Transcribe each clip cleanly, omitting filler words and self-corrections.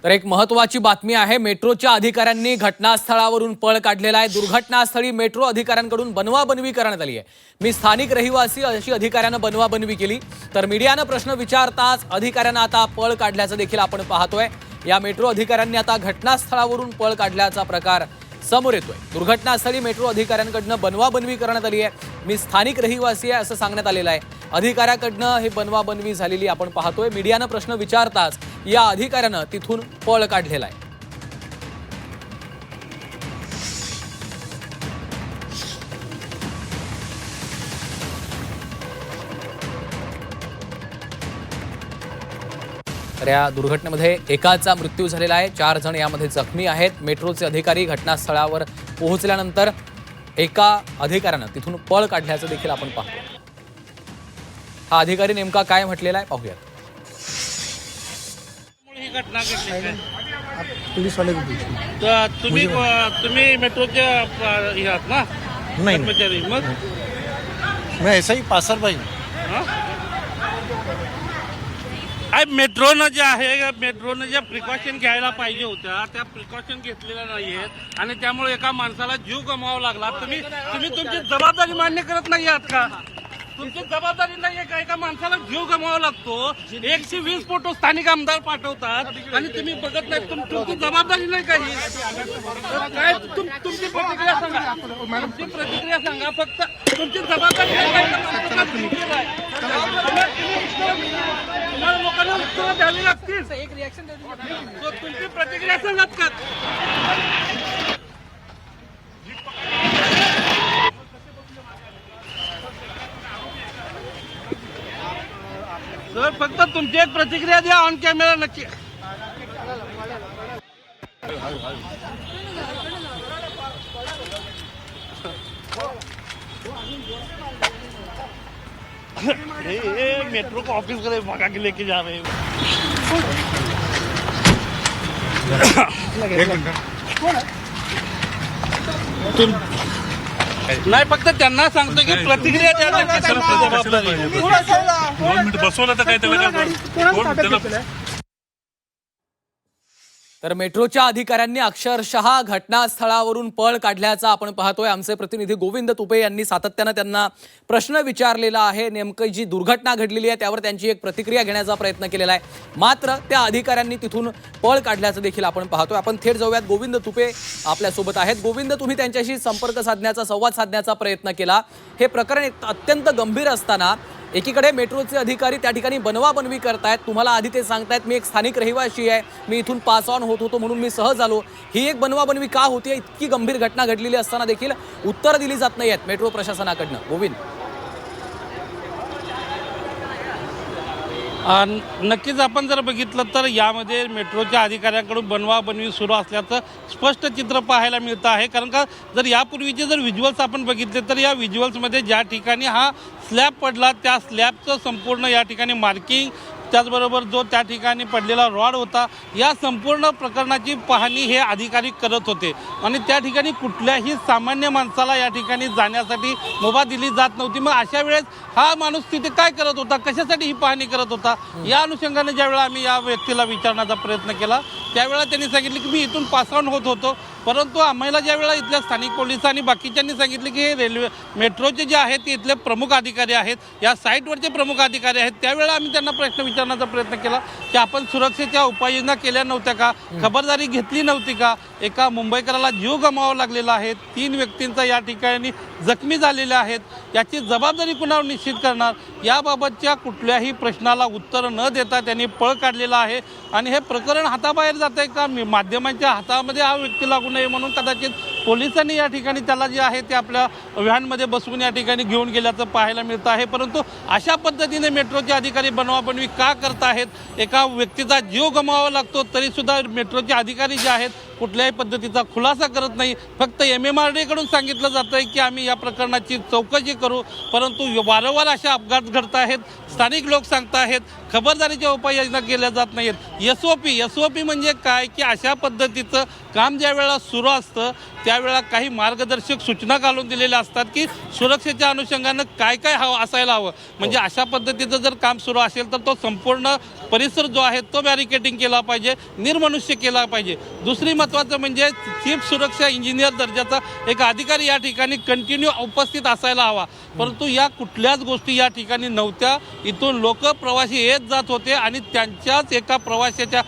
तर एक महत्त्वाची बातमी आहे। मेट्रोच्या अधिकाऱ्यांनी घटनास्थळावरून पळ काढलेला आहे। दुर्घटनास्थळी मेट्रो अधिकाऱ्यांकडून बनवाबनवी करण्यात आली आहे। मी स्थानिक रहिवासी अशी अधिकाऱ्यांना बनवाबनवी केली, तर मीडियाने प्रश्न विचारताच अधिकाऱ्यांना आता पळ काढल्याचं देखील आपण पाहतोय। या मेट्रो अधिकाऱ्यांनी आता घटनास्थळावरून पळ काढल्याचा प्रकार समोर येतोय। दुर्घटनास्थळी मेट्रो अधिकाऱ्यांकडून बनवाबनवी करण्यात आली आहे। मी स्थानिक रहिवासी आहे असं सांगण्यात आलेलं आहे। अधिकाऱ्याकडनं हे बनवाबनवी झालेली आपण पाहतोय। मीडियाने प्रश्न विचारताच या अधिकाऱ्यानं तिथून पळ काढलेला आहे। तर या दुर्घटनेमध्ये एकाचा मृत्यू झालेला आहे, 4 जण यामध्ये जखमी आहेत। मेट्रोचे अधिकारी घटनास्थळावर पोहोचल्यानंतर एका अधिकाऱ्यानं तिथून पळ काढल्याचं देखील आपण पाहतो। हा अधिकारी नेमका काय म्हटलेला आहे पाहूया। ही घटना घडली आहे। पुलिस वाले को पूछिए। तुम्ही मेट्रोचे हे आहात ना नहीं कर्मचारी? मग मैं ऐसा ही पासर भाई। मेट्रोनं जे आहे, मेट्रोनं ज्या प्रिकॉशन घ्यायला पाहिजे होत्या त्या प्रिकॉशन घेतलेल्या नाहीयेत आणि त्यामुळे एका माणसाला जीव गमवावा लागला। तुम्ही तुमची जबाबदारी मान्य करत नाही आहात का? तुमची जबाबदारी नाहीये का? एका माणसाला जीव गमवावा लागतो। 120 फोटो स्थानिक आमदार पाठवतात आणि तुम्ही बघत नाही। तुमची जबाबदारी नाही काही काय? तुमची प्रतिक्रिया सांगा। तुमची प्रतिक्रिया सांगा फक्त। तुमची जबाबदारी नाही काय? तुम्हाला लोकांना उत्तर द्यावी लागतील। एक रिएक्शन तुमची प्रतिक्रिया सांगत का? सर फक्त तुमची एक प्रतिक्रिया द्या ऑन कॅमेरा नक्की। मेट्रो को ऑफिस करे भगा के लेके जा रहे हैं। नाही फक्त त्यांना सांगतो की प्रतिक्रिया द्यायला जबाबदारी। 2 मिनिट बसवलं तर काय त्याला तर मेट्रोच्या अधिकाऱ्यांनी अक्षरशः घटनास्थळावरून पळ काढल्याचा आपण पाहतोय। आमचे प्रतिनिधी गोविंद तुपे यांनी सातत्याने त्यांना प्रश्न विचारलेला आहे। नेमकी जी दुर्घटना घडलेली आहे त्यावर त्यांची एक प्रतिक्रिया घेण्याचा प्रयत्न केलेला आहे, मात्र त्या अधिकाऱ्यांनी तिथून पळ काढल्याचं देखील आपण पाहतोय। आपण थेट जाऊयात, गोविंद तुपे आपल्यासोबत आहेत। गोविंद, तुम्ही त्यांच्याशी संपर्क साधण्याचा, संवाद साधण्याचा प्रयत्न केला। हे प्रकरण अत्यंत गंभीर असताना एकीकडे मेट्रोचे अधिकारी त्या ठिकाणी बनवाबनवी करतायत। तुम्हाला आधी ते सांगतायत मी एक स्थानिक रहिवासी आहे, मी इथून पास ऑन होत होतो म्हणून मी सहज आलो। ही एक बनवाबनवी का होती? इतकी गंभीर घटना घडलेली असताना देखील उत्तर दिली जात नाही आहेत मेट्रो प्रशासनाकडनं। गोविंद, नक्कीच आपण जर बघितलं तर यामध्ये मेट्रोच्या अधिकाऱ्यांकडून बनवाबनवी सुरू असल्याचं स्पष्ट चित्र पाहायला मिळतं आहे। कारण का जर यापूर्वीचे जर व्हिज्युअल्स आपण बघितले तर या व्हिज्युअल्समध्ये ज्या ठिकाणी हा स्लॅब पडला त्या स्लॅबचं संपूर्ण या ठिकाणी मार्किंग, त्याचबरोबर जो त्या ठिकाणी पडलेला रॉड होता, या संपूर्ण प्रकरणाची पाहणी हे अधिकारी करत होते आणि त्या ठिकाणी कुठल्याही सामान्य माणसाला या ठिकाणी जाण्यासाठी मुभा दिली जात नव्हती। मग अशा वेळेस हा माणूस तिथे काय करत होता, कशासाठी ही पाहणी करत होता? या अनुषंगाने ज्यावेळेला आम्ही या व्यक्तीला विचारण्याचा प्रयत्न केला त्यावेळेला त्यांनी सांगितले की मी इथून पास ऑन होत होतो, परंतु आम्हाला ज्यावेळेला इथल्या स्थानिक पोलिस आणि बाकीच्यांनी सांगितले की हे रेल्वे मेट्रोचे जे आहेत ते इथले प्रमुख अधिकारी आहेत, या साईटवरचे प्रमुख अधिकारी आहेत, त्यावेळेला आम्ही त्यांना प्रश्न विचारण्याचा प्रयत्न केला की आपण सुरक्षेच्या उपाययोजना केल्या नव्हत्या का? खबरदारी घेतली नव्हती का? एका मुंबईकराला जीव गमवावा लागलेला आहे, 3 व्यक्तींचा या ठिकाणी जखमी झालेल्या आहेत, याची जबाबदारी कुणावर निश्चित करणार? याबाबतच्या कुठल्याही प्रश्नाला उत्तर न देता त्यांनी पळ काढलेला आहे आणि हे प्रकरण हाताबाहेर जात आहे का? माध्यमांच्या हातामध्ये हा व्यक्ती लागू नये म्हणून कदाचित पोलिसांनी या ठिकाणी त्याला जे आहे ते आपल्या व्हॅनमध्ये बसवून या ठिकाणी घेऊन गेल्याचं पाहायला मिळतं आहे। परंतु अशा पद्धतीने मेट्रोचे अधिकारी बनवाबनवी का करत आहेत? एका व्यक्तीचा जीव गमवावा लागतो तरीसुद्धा मेट्रोचे अधिकारी जे आहेत कुठल्याही पद्धतीचा खुलासा करत नाही। फक्त MMRD कडून सांगितलं जातं की आम्ही या प्रकरणाची चौकशी करू, परंतु वारंवार अशा अपघात घडत आहेत। स्थानिक लोक सांगत आहेत खबरदारीच्या उपाययोजना केल्या जात नाहीत। SOP म्हणजे काय की अशा पद्धतीचं काम ज्या वेळेला सुरू असतं त्यावेळेला काही मार्गदर्शक सूचना घालून दिलेल्या असतात की सुरक्षेच्या अनुषंगानं काय काय असायला हवं। म्हणजे अशा पद्धतीचं जर काम सुरू असेल तर तो संपूर्ण परिसर जो आहे तो बॅरिकेडिंग केला पाहिजे, निर्मनुष्य केला पाहिजे. दुसरी महत्त्वाचं म्हणजे चीफ सुरक्षा इंजिनियर दर्जाचा एक अधिकारी या ठिकाणी कंटिन्यू उपस्थित असायला हवा. परंतु या कुठल्याच गोष्टी या ठिकाणी नव्हत्या. इथून लोक प्रवासी येत जात होते आणि त्यांच्याच एका प्रवाशाच्या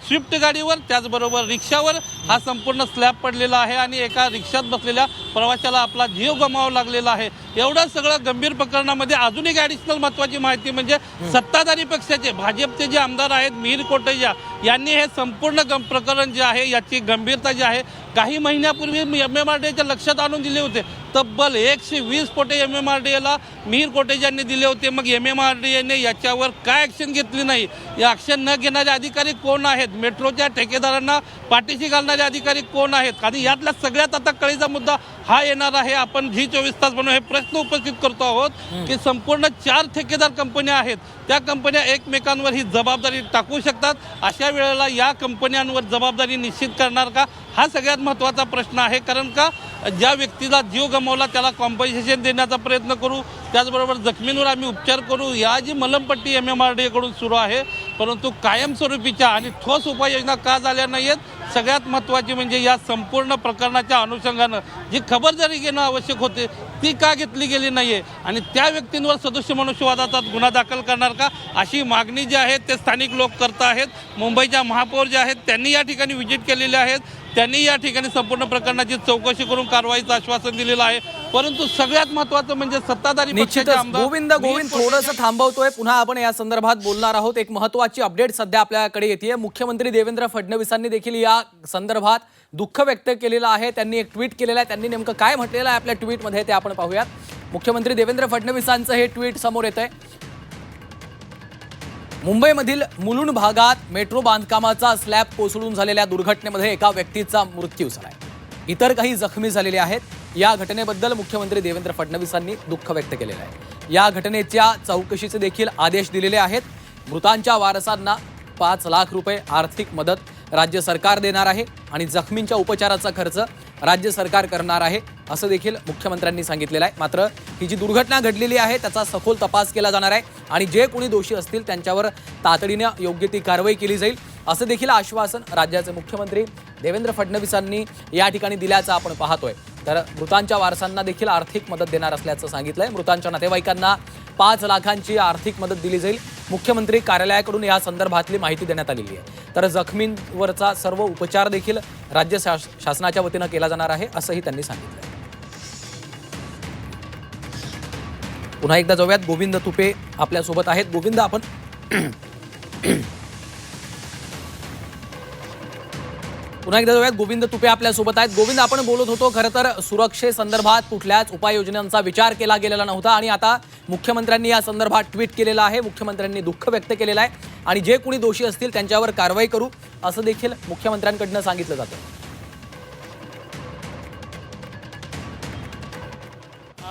स्विफ्ट गाडीवर त्याचबरोबर रिक्षावर हा संपूर्ण स्लॅब पडलेला आहे आणि एका रिक्षात बसलेल्या प्रवाशाला आपला जीव गमावा लागलेला आहे. एवढं सगळं गंभीर प्रकरणामध्ये अजून एक ॲडिशनल महत्त्वाची माहिती म्हणजे सत्ताधारी पक्षाचे भाजपचे जे आमदार आहेत मिहीर कोटेचा यांनी हे संपूर्ण प्रकरण जे आहे याची गंभीरता जी आहे काही महिन्यापूर्वी MMRDAच्या लक्षात आणून दिले होते. तब्बल 120 कोटी MMRDAला मिहीर कोटेचांनी दिले होते. मग MMRDAने याच्यावर काय ॲक्शन घेतली नाही? या ॲक्शन न घेणारे अधिकारी कोण आहेत? मेट्रोच्या ठेकेदारांना पाठीशी घालणारे अधिकारी कोण आहेत? आणि यातल्या सगळ्यात आता कळीचा मुद्दा हा येणार आहे. आपण G24 तास बनवून हे प्रश्न उपस्थित करतो आहोत की संपूर्ण 4 ठेकेदार कंपन्या आहेत. त्या कंपन्या एकमेकांवर ही जबाबदारी टाकू शकतात. अशा वेळेला या कंपन्यांवर जबाबदारी निश्चित करणार का? हा सगळ्यात महत्त्वाचा प्रश्न आहे. कारण का ज्या व्यक्तीला जीव गमावला त्याला कॉम्पन्सेशन देण्याचा प्रयत्न करू, त्याचबरोबर जखमींवर आम्ही उपचार करू. या जी मलमपट्टी MMRDAकडून सुरू आहे, परंतु कायमस्वरूपीच्या आणि ठोस उपाययोजना का झाल्या नाही आहेत? सगळ्यात महत्त्वाची म्हणजे या संपूर्ण प्रकरणाच्या अनुषंगानं जी खबरदारी घेणं आवश्यक होते ती का घेतली गेली नाही आहे आणि त्या व्यक्तींवर सदस्य मनुष्यवादाचा गुन्हा दाखल करणार का? अशी मागणी जी आहे ते स्थानिक लोक करत आहेत. मुंबईच्या महापौर जे आहेत त्यांनी या ठिकाणी व्हिजिट केलेले आहेत. त्यांनी या ठिकाणी संपूर्ण प्रकरणाची चौकशी करून कारवाईचं आश्वासन दिलेलं आहे. परंतु सगळ्यात महत्त्वाचं म्हणजे सत्ताधारी पक्षाचे आमदार गोविंद थोडंसं थांबवतोय. पुन्हा आपण या संदर्भात बोलणार आहोत. एक महत्त्वाची अपडेट सध्या आपल्याकडे येते. मुख्यमंत्री देवेंद्र फडणवीसांनी देखील या संदर्भात दुःख व्यक्त केलेलं आहे. त्यांनी एक ट्विट केलेलं आहे. त्यांनी नेमकं काय म्हटलेलं आहे आपल्या ट्विटमध्ये ते आपण पाहूयात. मुख्यमंत्री देवेंद्र फडणवीसांचं हे ट्विट समोर येत आहे. मुंबईमधील मुलुंड भागात मेट्रो बांधकामाचा स्लॅब कोसळून झालेल्या दुर्घटनेमध्ये एका व्यक्तीचा मृत्यू झालाय. इतर काही जखमी झालेले आहेत. या घटनेबद्दल मुख्यमंत्री देवेंद्र फडणवीसांनी दुःख व्यक्त केलेलं आहे. या घटनेच्या चौकशीचे देखील आदेश दिलेले आहेत. मृतांच्या वारसांना 5 लाख रुपये आर्थिक मदत राज्य सरकार देणार आहे आणि जखमींच्या उपचाराचा खर्च राज्य सरकार करणार आहे असं देखील मुख्यमंत्र्यांनी सांगितलेलं आहे. मात्र ही जी दुर्घटना घडलेली आहे त्याचा सखोल तपास केला जाणार आहे आणि जे कोणी दोषी असतील त्यांच्यावर तातडीनं योग्य ती कारवाई केली जाईल असं देखील आश्वासन राज्याचे मुख्यमंत्री देवेंद्र फडणवीसांनी या ठिकाणी दिल्याचं आपण पाहतोय. तर मृतांच्या वारसांना देखील आर्थिक मदत देणार असल्याचं सांगितलंय. मृतांच्या नातेवाईकांना 5 लाखांची आर्थिक मदत दिली जाईल. मुख्यमंत्री कार्यालयाकडून या संदर्भातली माहिती देण्यात आलेली आहे. तर जखमींवरचा सर्व उपचार देखील राज्य शासनाच्या वतीनं केला जाणार आहे असंही त्यांनी सांगितलं. पुन्हा एकदा जाऊयात. गोविंद तुपे आपल्यासोबत आहेत. गोविंद आपण पुन्हा एकदा जाऊयात. गोविंद तुपे आपल्यासोबत आहेत. गोविंद, आपण बोलत होतो खरं तर सुरक्षेसंदर्भात कुठल्याच उपाययोजनांचा विचार केला गेलेला नव्हता आणि आता मुख्यमंत्र्यांनी या संदर्भात ट्विट केलेलं आहे. मुख्यमंत्र्यांनी दुःख व्यक्त केलेलं आहे आणि जे कोणी दोषी असतील त्यांच्यावर कारवाई करू असं देखील मुख्यमंत्र्यांकडनं सांगितलं जातं.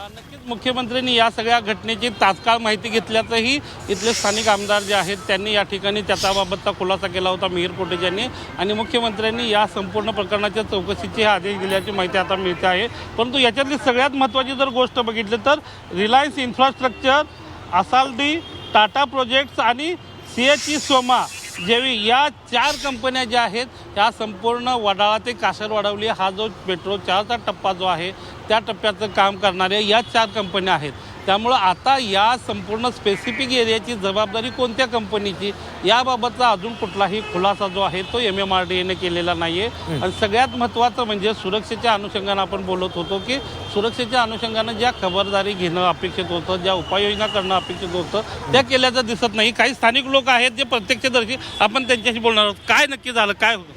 नक्कीच मुख्यमंत्र्यांनी या सगळ्या घटनेची तात्काळ माहिती घेतल्याचंही इथले स्थानिक आमदार जे आहेत त्यांनी या ठिकाणी त्याच्याबाबतचा खुलासा केला होता मिहीर कोटेचांनी आणि मुख्यमंत्र्यांनी या संपूर्ण प्रकरणाच्या चौकशीचे आदेश दिल्याची माहिती आता मिळते आहे. परंतु याच्यातली सगळ्यात महत्त्वाची जर गोष्ट बघितली तर रिलायन्स इन्फ्रास्ट्रक्चर, असाल्डी, टाटा प्रोजेक्ट्स आणि CHE सोमा जेवी या 4 कंपन्या ज्या आहेत ह्या संपूर्ण वडाळा ते कासरवाडवली हा जो मेट्रो 4चा टप्पा जो आहे त्या टप्प्याचं काम करणाऱ्या या 4 कंपन्या आहेत. त्यामुळं आता या संपूर्ण स्पेसिफिक एरियाची जबाबदारी कोणत्या कंपनीची याबाबतचा अजून कुठलाही खुलासा जो आहे तो MMRDAने केलेला नाही आहे. आणि सगळ्यात महत्त्वाचं म्हणजे सुरक्षेच्या अनुषंगानं आपण बोलत होतो की सुरक्षेच्या अनुषंगानं ज्या खबरदारी घेणं अपेक्षित होतं, ज्या उपाययोजना करणं अपेक्षित होतं त्या केल्याचं दिसत नाही. काही स्थानिक लोक आहेत जे प्रत्यक्षदर्शी, आपण त्यांच्याशी बोलणार आहोत. काय नक्की झालं, काय होतं?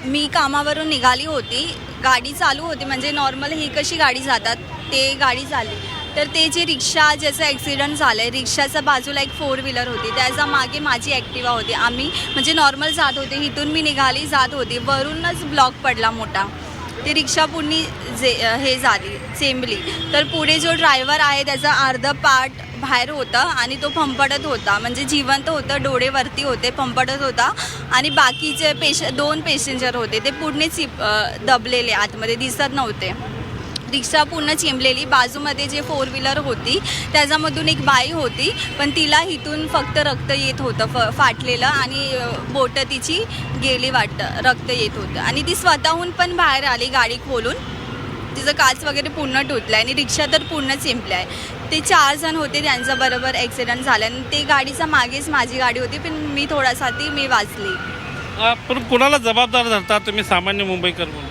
मी कामावरून निघाली होती, गाडी चालू होती म्हणजे नॉर्मल ही कशी गाडी जातात ते गाडी झाली. तर ते जे रिक्षा ज्याचं ॲक्सिडेंट झालं आहे, रिक्षाच्या बाजूला एक 4 व्हीलर होती, त्याच्या मागे माझी ॲक्टिवा होती. आम्ही म्हणजे नॉर्मल जात होते, इथून मी निघाली जात होती, वरूनच ब्लॉक पडला मोठा. ती रिक्षा पुढे हे झाली, चेंबली. तर पुढे जो ड्रायव्हर आहे त्याचा अर्धा पार्ट बाहेर होता आणि तो फंफडत होता, म्हणजे जिवंत होतं, डोळेवरती होते, फंफडत होता. आणि बाकीचे 2 पॅसेंजर होते ते पुढे दबलेले, आतमध्ये दिसत नव्हते. रिक्षा पूर्ण चिंबलेली. बाजूमध्ये जे 4 व्हीलर होती त्याच्यामधून एक बाई होती, पण तिला इथून फक्त रक्त येत होतं फाटलेलं आणि बोटं तिची गेली वाटतं, रक्त येत होतं. आणि ती स्वतःहून पण बाहेर आली गाडी खोलून, तिचं काच वगैरे पूर्ण तुटलं आहे आणि रिक्षा तर पूर्ण चिंपली आहे. ते 4 जण होते, त्यांचा बरोबर ॲक्सिडेंट झाला आणि ते गाडीचा मागेच माझी गाडी होती, पण मी थोडासा मी वाचली. पण कुणाला जबाबदार धरता तुम्ही सामान्य मुंबईकर म्हणून?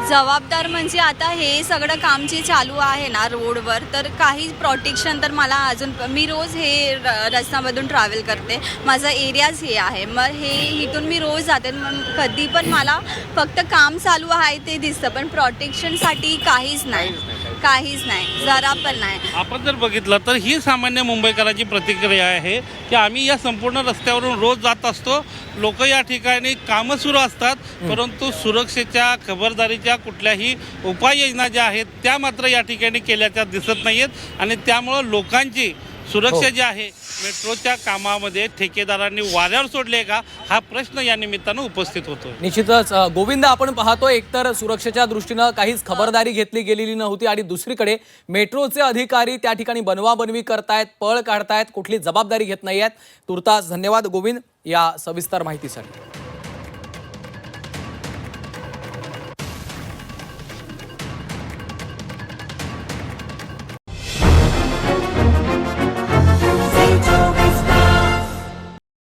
जबाबदार म्हणजे आता हे सगळं काम जे चालू आहे ना रोडवर, तर काही प्रोटेक्शन तर मला अजून, मी रोज हे रस्त्यामधून ट्रॅव्हल करते, माझा एरियाच हे आहे, मग हे इथून मी रोज जाते, मग कधी पण मला फक्त काम चालू आहे ते दिसतं, पण प्रोटेक्शनसाठी काहीच नाही, जरा पण नाही. आपण जर बघितलं तर ही सामान्य मुंबईकरांची प्रतिक्रिया आहे की आम्ही या संपूर्ण रस्त्यावरून रोज जात असतो, लोक या ठिकाणी कामं सुरू असतात, परंतु सुरक्षेच्या खबरदारीच्या कुठल्याही उपाययोजना ज्या आहेत त्या मात्र या ठिकाणी केल्याच्या दिसत नाहीयेत आणि त्यामुळं लोकांची सुरक्षा जी आहे मेट्रोच्या कामामध्ये ठेकेदारांनी वाऱ्यावर सोडले का, हा प्रश्न या निमित्तानं उपस्थित होतो. निश्चितच गोविंद, आपण पाहतो एकतर सुरक्षेच्या दृष्टीनं काहीच खबरदारी घेतली गेलेली नव्हती आणि दुसरीकडे मेट्रोचे अधिकारी त्या ठिकाणी बनवाबनवी करतायत, पळ काढतायत, कुठली जबाबदारी घेत नाहीयेत. तुर्तास धन्यवाद गोविंद या सविस्तर माहितीसाठी.